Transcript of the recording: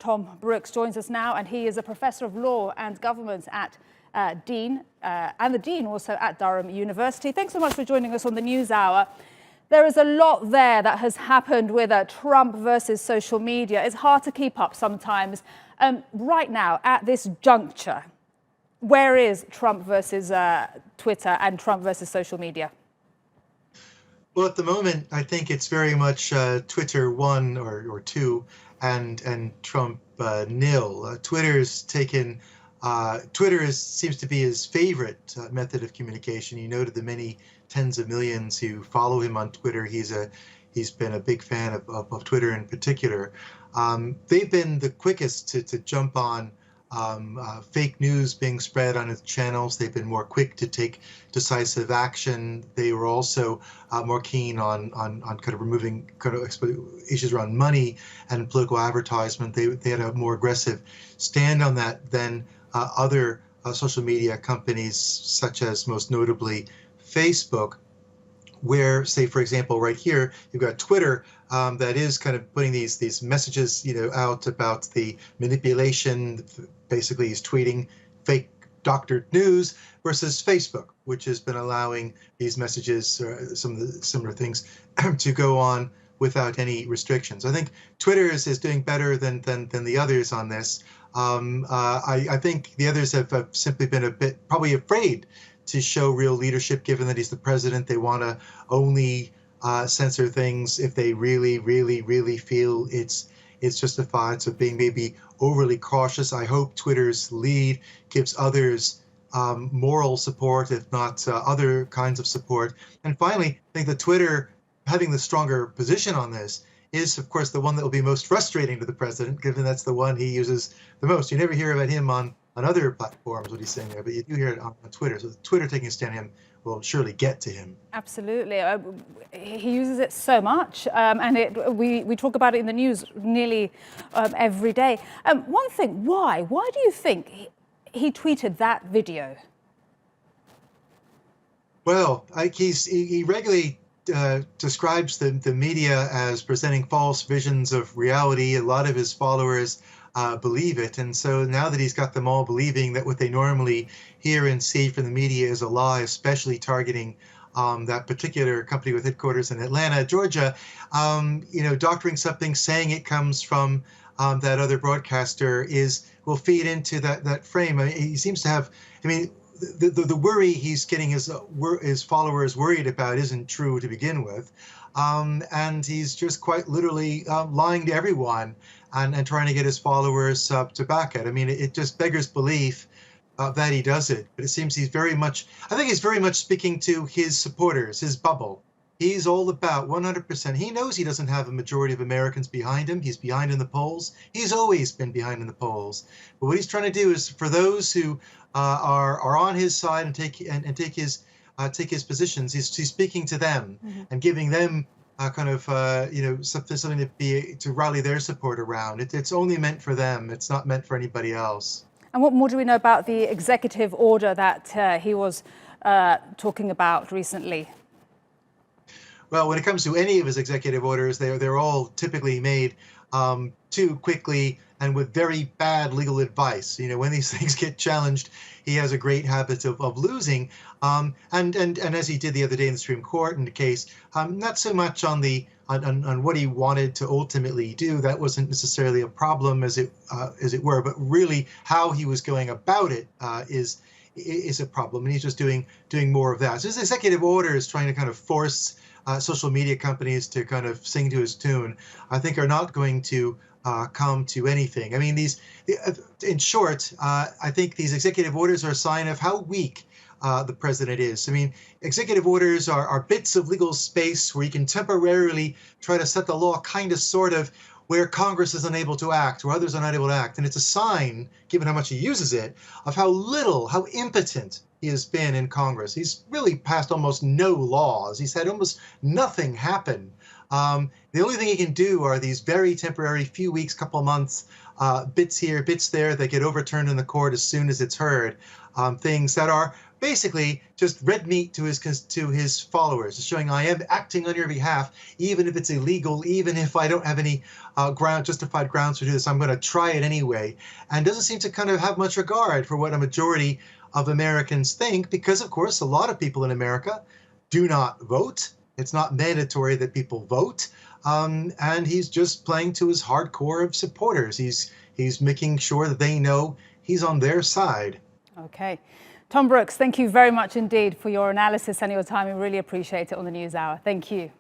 Tom Brooks joins us now, and he is a professor of law and government at Dean, and the Dean also at Durham University. Thanks so much for joining us on the News Hour. There is a lot there that has happened with Trump versus social media. It's hard to keep up sometimes. Right now, at this juncture, where is Trump versus Twitter and Trump versus social media? Well, at the moment, I think it's very much Twitter 1 or 2 and Trump 0. Twitter seems to be his favorite method of communication. You noted the many tens of millions who follow him on Twitter. He's been a big fan of Twitter in particular. They've been the quickest to jump on fake news being spread on its channels. They've been more quick to take decisive action. They were also more keen on kind of removing kind of issues around money and political advertisement. They had a more aggressive stand on that than other social media companies, such as most notably Facebook, where, say, for example, right here, you've got Twitter that is kind of putting these messages, out about the manipulation. Basically, he's tweeting fake doctored news, versus Facebook, which has been allowing these messages, some of the similar things, to go on without any restrictions. I think Twitter is doing better than the others on this. I think the others have simply been a bit probably afraid to show real leadership, given that he's the president. They want to only censor things if they really feel it's justified. So being maybe overly cautious. I hope Twitter's lead gives others moral support, if not other kinds of support. And finally, I think that Twitter having the stronger position on this is, of course, the one that will be most frustrating to the president, given that's the one he uses the most. You never hear about him on other platforms, what he's saying there, but you do hear it on Twitter. So Twitter taking a stand on him will surely get to him. Absolutely. He uses it so much, and we talk about it in the news nearly every day. One thing, why do you think he tweeted that video? Well, he regularly describes the media as presenting false visions of reality. A lot of his followers believe it, and so now that he's got them all believing that what they normally hear and see from the media is a lie, especially targeting that particular company with headquarters in Atlanta, Georgia, doctoring something, saying it comes from that other broadcaster will feed into that frame. I mean, he seems to have, the worry he's getting his followers worried about isn't true to begin with. And he's just quite literally lying to everyone and trying to get his followers to back it. I mean, it just beggars belief that he does it. But it seems he's very much speaking to his supporters, his bubble. He's all about 100%. He knows he doesn't have a majority of Americans behind him. He's behind in the polls. He's always been behind in the polls. But what he's trying to do is for those who are on his side and take his positions, he's speaking to them and giving them something to rally their support around. It's only meant for them. It's not meant for anybody else. And what more do we know about the executive order that he was talking about recently? Well, when it comes to any of his executive orders, they're all typically made too quickly and with very bad legal advice. When these things get challenged, he has a great habit of losing. And as he did the other day in the Supreme Court in the case, not so much on what he wanted to ultimately do. That wasn't necessarily a problem as it were, but really how he was going about it is a problem. And he's just doing more of that. So his executive order is trying to kind of force social media companies to kind of sing to his tune, I think are not going to come to anything. I mean, in short, I think these executive orders are a sign of how weak the president is. I mean, executive orders are bits of legal space where you can temporarily try to set the law kind of sort of where Congress is unable to act, where others are not able to act. And it's a sign, given how much he uses it, of how impotent he has been in Congress. He's really passed almost no laws. He's had almost nothing happen. The only thing he can do are these very temporary, few weeks, couple months, bits here, bits there that get overturned in the court as soon as it's heard. Things that are basically just red meat to his followers, showing I am acting on your behalf, even if it's illegal, even if I don't have any justified grounds to do this, I'm going to try it anyway, and doesn't seem to kind of have much regard for what a majority of Americans think, because of course a lot of people in America do not vote. It's not mandatory that people vote, and he's just playing to his hardcore of supporters. He's making sure that they know he's on their side. Okay. Tom Brooks, thank you very much indeed for your analysis and your time. We really appreciate it on the NewsHour. Thank you.